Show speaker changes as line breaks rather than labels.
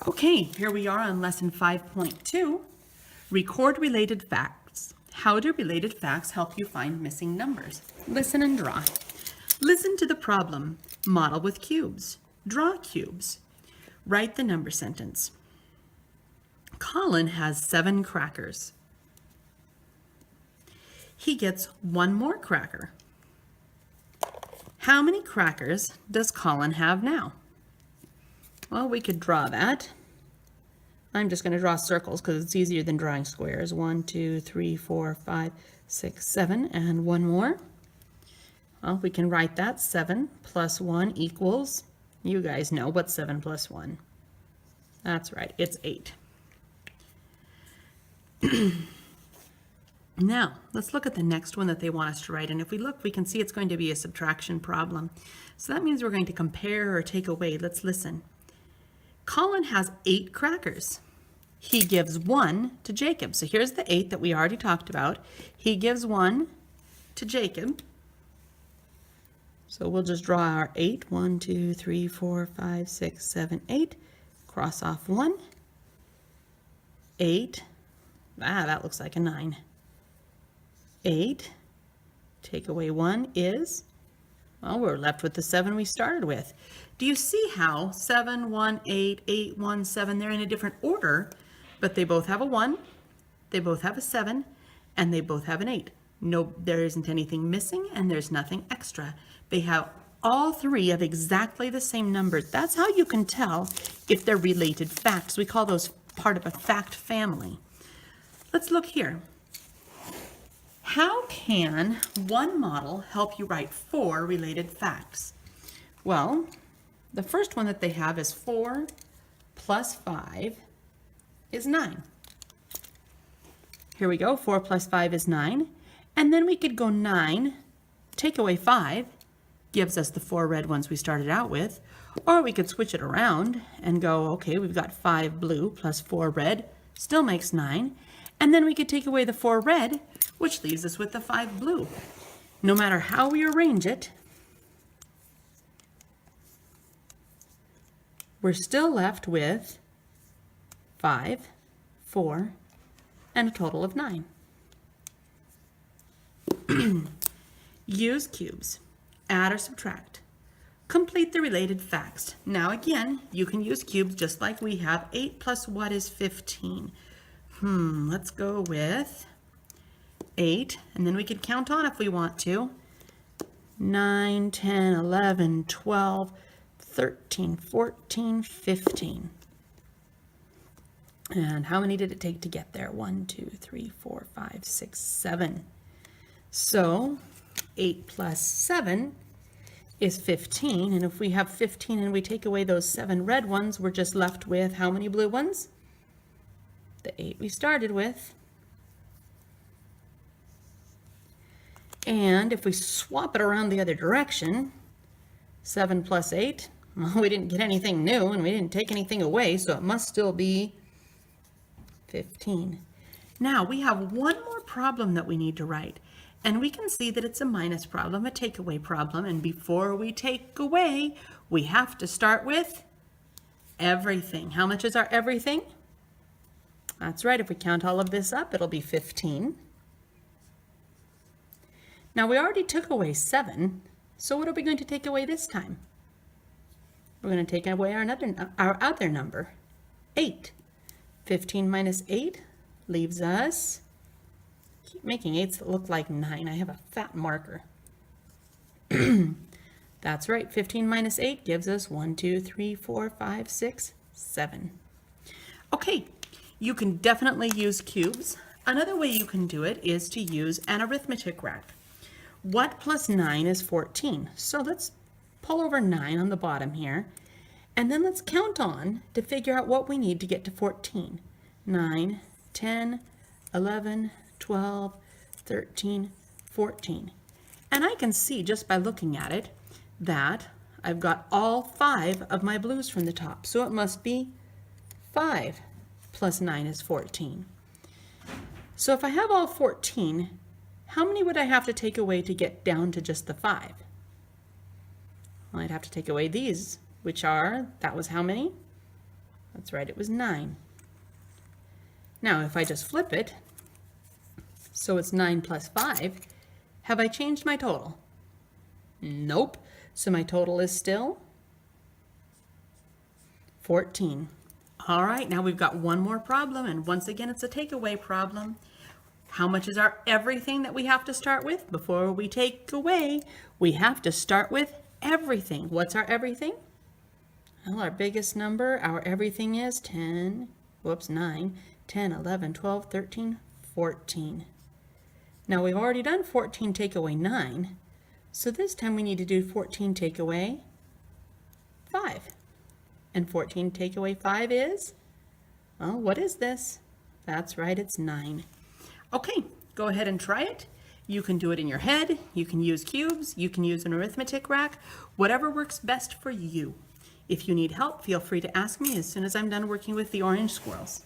Okay, here we are on lesson 5.2, record related facts. How do related facts help you find missing numbers? Listen and draw. Listen to the problem. Model with cubes. Draw cubes. Write the number sentence. Colin has 7 crackers. He gets 1 more cracker. How many crackers does Colin have now? Well, we could draw that. I'm just going to draw circles because it's easier than drawing squares. 1, 2, 3, 4, 5, 6, 7, and 1 more. Well, we can write that. 7 plus 1 equals, you guys know what's 7 plus 1. That's right, it's 8. Now, let's look at the next one that they want us to write. And if we look, we can see it's going to be a subtraction problem. So that means we're going to compare or take away. Let's listen. Colin has 8 crackers. He gives 1 to Jacob. So here's the 8 that we already talked about. He gives 1 to Jacob. So we'll just draw our 8. 1, 2, 3, 4, 5, 6, 7, 8. Cross off 1. 8. That looks like a 9. 8. Take away 1 is, well, we're left with the 7 we started with. Do you see how 7, 1, 8, 8, 1, 7, they're in a different order, but they both have a 1, they both have a 7, and they both have an 8. No, there isn't anything missing and there's nothing extra. They have all 3 of exactly the same numbers. That's how you can tell if they're related facts. We call those part of a fact family. Let's look here. How can one model help you write 4 related facts? Well, the first one that they have is 4 plus 5 is 9. Here we go, 4 plus 5 is 9. And then we could go 9, take away 5, gives us the 4 red ones we started out with. Or we could switch it around and go, okay, we've got 5 blue plus 4 red, still makes 9. And then we could take away the 4 red, which leaves us with the 5 blue. No matter how we arrange it, we're still left with 5, 4, and a total of 9. Use cubes. Add or subtract. Complete the related facts. Now again, you can use cubes just like we have. 8 plus what is 15? Let's go with 8, and then we could count on if we want to. 9, 10, 11, 12, 13, 14, 15. And how many did it take to get there? 1, 2, 3, 4, 5, 6, 7. So 8 plus 7 is 15, and if we have 15 and we take away those 7 red ones, we're just left with how many blue ones? The 8 we started with. And if we swap it around the other direction, 7 plus 8, well, we didn't get anything new and we didn't take anything away, so it must still be 15. Now we have one more problem that we need to write, and we can see that it's a minus problem, a takeaway problem, and before we take away, we have to start with everything. How much is our everything? That's right, if we count all of this up, it'll be 15. Now we already took away 7, so what are we going to take away this time? We're going to take away our other number, 8. 15 minus 8 leaves us, keep making 8s that look like 9. I have a fat marker. That's right, 15 minus 8 gives us 1, 2, 3, 4, 5, 6, 7. Okay, you can definitely use cubes. Another way you can do it is to use an arithmetic rack. What plus 9 is 14? So let's pull over 9 on the bottom here, and then let's count on to figure out what we need to get to 14. 9, 10, 11, 12, 13, 14. And I can see just by looking at it that I've got all 5 of my blues from the top, so it must be 5 plus 9 is 14. So if I have all 14, how many would I have to take away to get down to just the 5? Well, I'd have to take away these, which are, that was how many? That's right, it was 9. Now, if I just flip it, so it's 9 plus 5, have I changed my total? Nope. So my total is still 14. All right, now we've got one more problem, and once again, it's a takeaway problem. How much is our everything that we have to start with? Before we take away, we have to start with everything. What's our everything? Well, our biggest number, our everything is 9, 10, 11, 12, 13, 14. Now we've already done 14 take away 9, so this time we need to do 14 take away 5. And 14 take away 5 is, well, what is this? That's right, it's 9. Okay, go ahead and try it. You can do it in your head, you can use cubes, you can use an arithmetic rack, whatever works best for you. If you need help, feel free to ask me as soon as I'm done working with the orange squirrels.